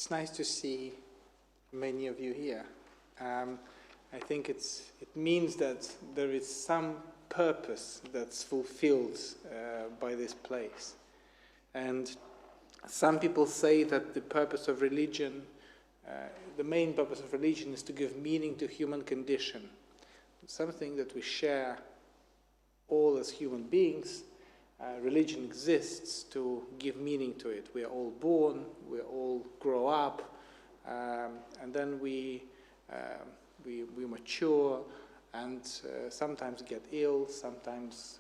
It's nice to see many of you here. I think it means that there is some purpose that's fulfilled by this place. And some people say that the purpose of religion, the main purpose of religion is to give meaning to human condition. Something that we share all as human beings. Religion exists to give meaning to it. We are all born, we all grow up, and then we mature, and sometimes get ill, sometimes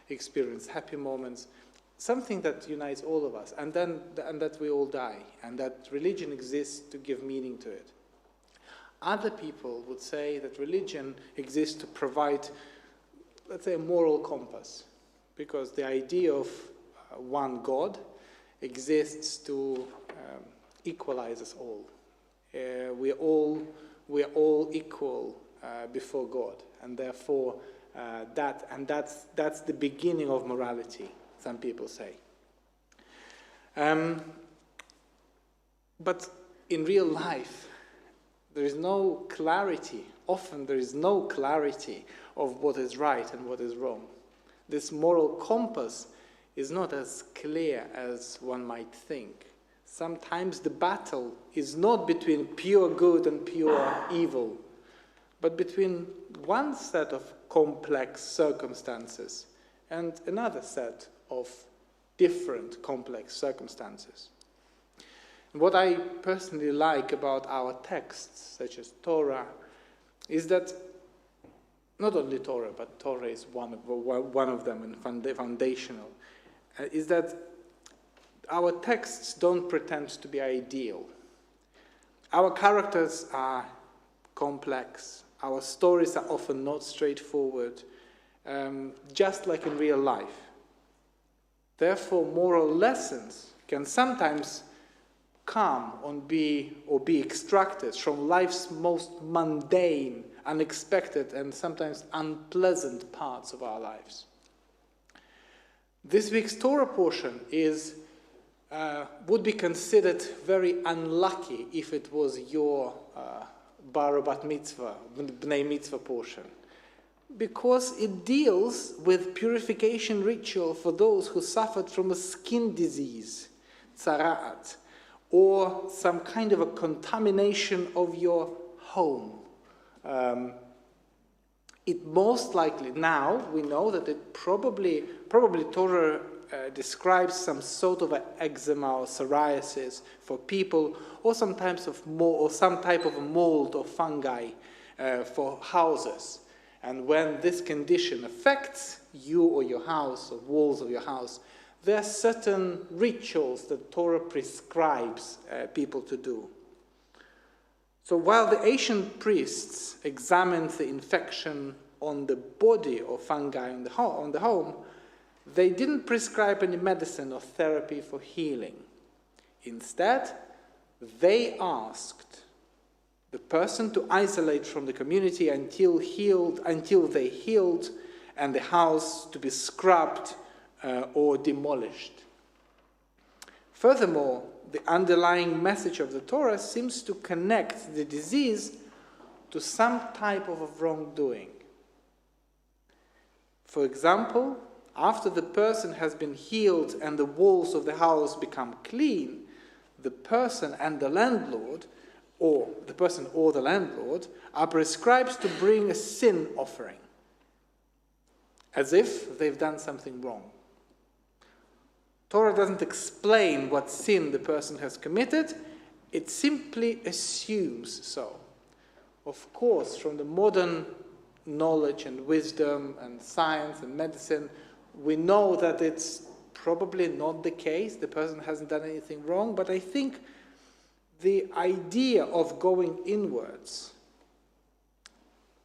experience happy moments. Something that unites all of us, and that we all die, and that religion exists to give meaning to it. Other people would say that religion exists to provide, let's say, a moral compass, because the idea of one God exists to equalize us all. We are all equal before God, and therefore that's the beginning of morality, some people say. But in real life, there is no clarity. Often there is no clarity of what is right and what is wrong. This moral compass is not as clear as one might think. Sometimes the battle is not between pure good and pure evil, but between one set of complex circumstances and another set of different complex circumstances. What I personally like about our texts, such as Torah, is that not only Torah, but Torah is one of them and foundational, is that our texts don't pretend to be ideal. Our characters are complex. Our stories are often not straightforward, just like in real life. Therefore, moral lessons can sometimes come or be extracted from life's most mundane, unexpected, and sometimes unpleasant parts of our lives. This week's Torah portion would be considered very unlucky if it was your bar or bat mitzvah, bnei mitzvah portion, because it deals with purification ritual for those who suffered from a skin disease, tzara'at, or some kind of a contamination of your home. It most likely, now we know that it probably Torah describes some sort of eczema or psoriasis for people, or some type of a mold or fungi for houses. And when this condition affects you or your house, or walls of your house, there are certain rituals that Torah prescribes people to do. So while the ancient priests examined the infection on the body or fungi on the home, they didn't prescribe any medicine or therapy for healing. Instead, they asked the person to isolate from the community until they healed, and the house to be scrubbed or demolished. Furthermore, the underlying message of the Torah seems to connect the disease to some type of wrongdoing. For example, after the person has been healed and the walls of the house become clean, the person and the landlord, or the person or the landlord, are prescribed to bring a sin offering, as if they've done something wrong. Torah doesn't explain what sin the person has committed, it simply assumes so. Of course, from the modern knowledge and wisdom and science and medicine, we know that it's probably not the case, the person hasn't done anything wrong, but I think the idea of going inwards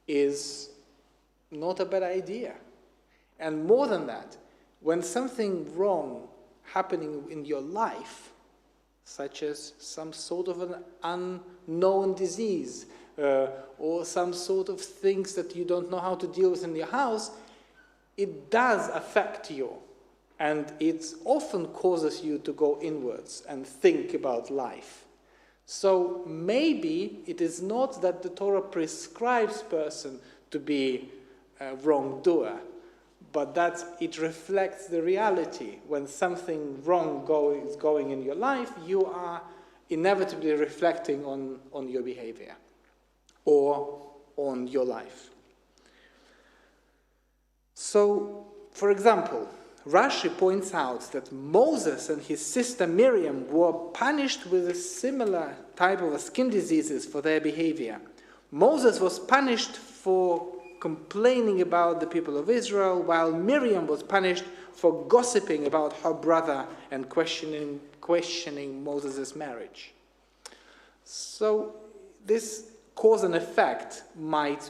is not a bad idea. And more than that, when something wrong happening in your life, such as some sort of an unknown disease, or some sort of things that you don't know how to deal with in your house, it does affect you And it often causes you to go inwards and think about life. So maybe it is not that the Torah prescribes person to be a wrongdoer, but that it reflects the reality. When something wrong is going in your life, you are inevitably reflecting on your behavior or on your life. So, for example, Rashi points out that Moses and his sister Miriam were punished with a similar type of skin diseases for their behavior. Moses was punished for complaining about the people of Israel, while Miriam was punished for gossiping about her brother and questioning Moses' marriage. So this cause and effect might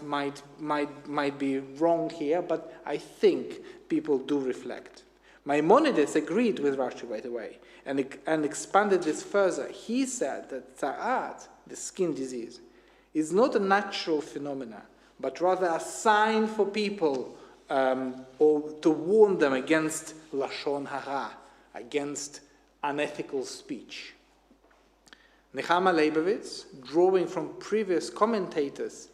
be wrong here, but I think people do reflect. Maimonides agreed with Rashi, by the way, and expanded this further. He said that tza'at, the skin disease, is not a natural phenomenon, but rather a sign for people or to warn them against lashon hara, against unethical speech. Nechama Leibovitz, drawing from previous commentators,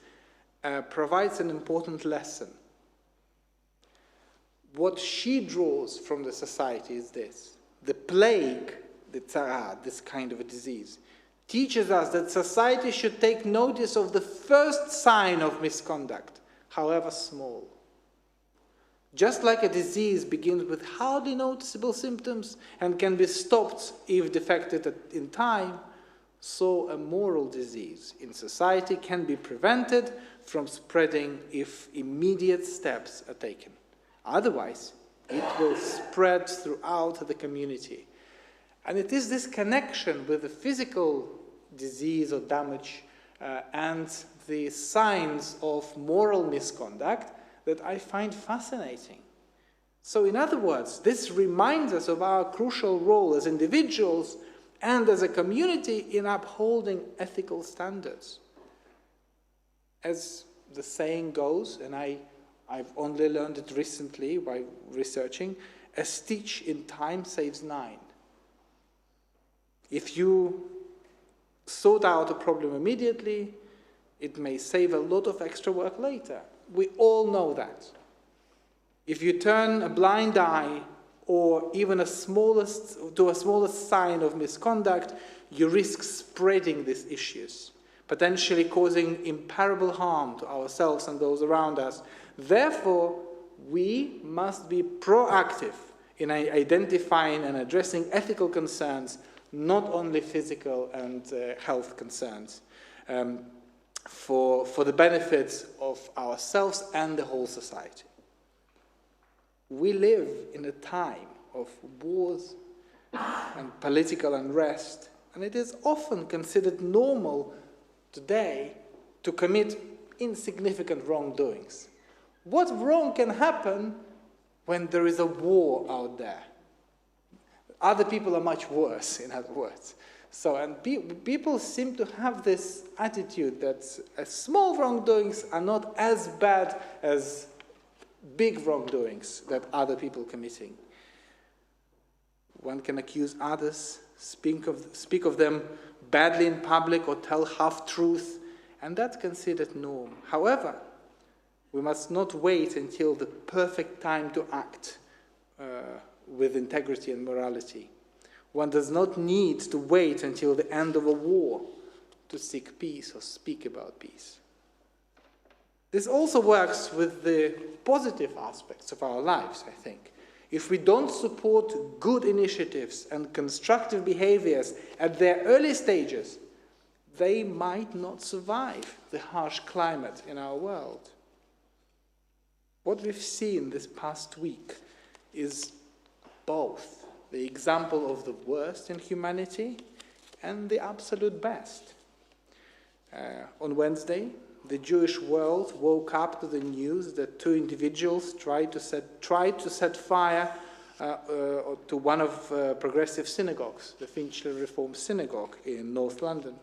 provides an important lesson. What she draws from the society is this: the plague, the tzara, this kind of a disease, teaches us that society should take notice of the first sign of misconduct, however small. Just like a disease begins with hardly noticeable symptoms and can be stopped if detected in time, so a moral disease in society can be prevented from spreading if immediate steps are taken. Otherwise, it will spread throughout the community. And it is this connection with the physical disease or damage and the signs of moral misconduct that I find fascinating. So in other words, this reminds us of our crucial role as individuals and as a community in upholding ethical standards. As the saying goes, and I've only learned it recently by researching, a stitch in time saves 9. If you sort out a problem immediately, it may save a lot of extra work later. We all know that. If you turn a blind eye or even a smallest sign of misconduct, you risk spreading these issues, potentially causing irreparable harm to ourselves and those around us. Therefore, we must be proactive in identifying and addressing ethical concerns, not only physical and health concerns, for the benefits of ourselves and the whole society. We live in a time of wars and political unrest, and it is often considered normal today to commit insignificant wrongdoings. What wrong can happen when there is a war out there? Other people are much worse, in other words. So, and people seem to have this attitude that small wrongdoings are not as bad as big wrongdoings that other people committing. One can accuse others, speak of them badly in public or tell half-truth, and that's considered norm. However, we must not wait until the perfect time to act with integrity and morality. One does not need to wait until the end of a war to seek peace or speak about peace. This also works with the positive aspects of our lives, I think. If we don't support good initiatives and constructive behaviors at their early stages, they might not survive the harsh climate in our world. What we've seen this past week is both the example of the worst in humanity and the absolute best. On Wednesday, the Jewish world woke up to the news that 2 individuals tried to set fire to one of progressive synagogues, the Finchley Reform Synagogue in North London.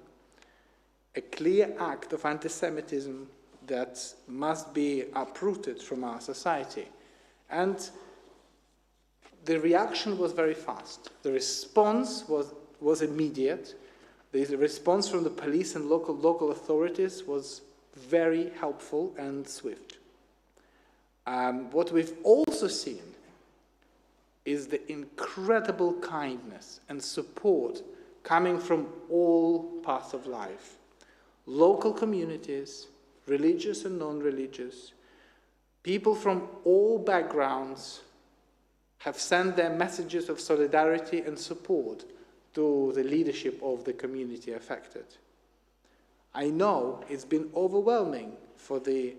A clear act of anti-Semitism that must be uprooted from our society. And the reaction was very fast. The response was immediate. The response from the police and local authorities was very helpful and swift. What we've also seen is the incredible kindness and support coming from all paths of life. Local communities, religious and non-religious, people from all backgrounds have sent their messages of solidarity and support to the leadership of the community affected. I know it's been overwhelming for the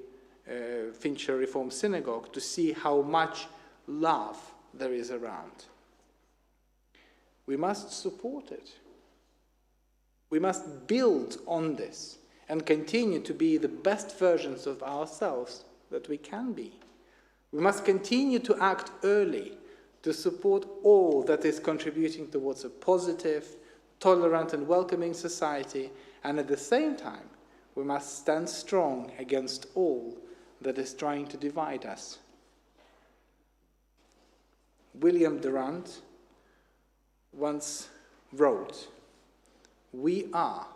Fincher Reform Synagogue to see how much love there is around. We must support it. We must build on this and continue to be the best versions of ourselves that we can be. We must continue to act early to support all that is contributing towards a positive, tolerant and welcoming society, and at the same time, we must stand strong against all that is trying to divide us. William Durant once wrote, "We are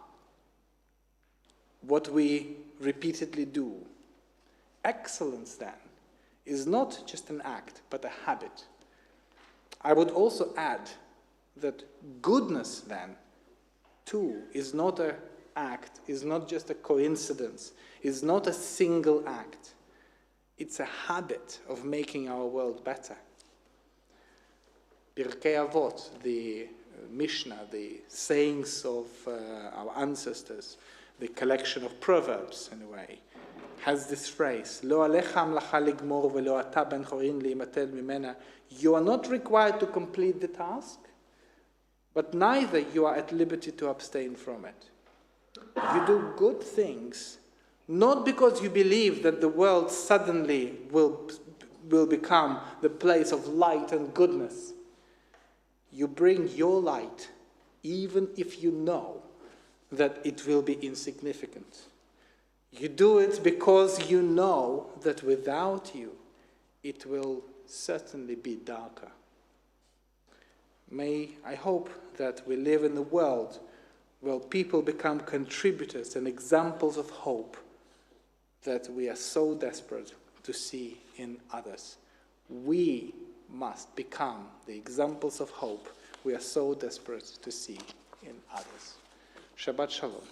what we repeatedly do. Excellence, then, is not just an act, but a habit." I would also add that goodness, then, too, is not an act, is not just a coincidence, is not a single act. It's a habit of making our world better. Pirkei Avot, the Mishnah, the sayings of our ancestors, the collection of proverbs, in a way, has this phrase, "Lo alecha hamlacha ligmor velo ata ben chorin limatel mimena." You are not required to complete the task, but neither you are at liberty to abstain from it. You do good things, not because you believe that the world suddenly will become the place of light and goodness. You bring your light, even if you know that it will be insignificant. You do it because you know that without you, it will certainly be darker. I hope that we live in a world where people become contributors and examples of hope that we are so desperate to see in others. We must become the examples of hope we are so desperate to see in others. Shabbat Shalom.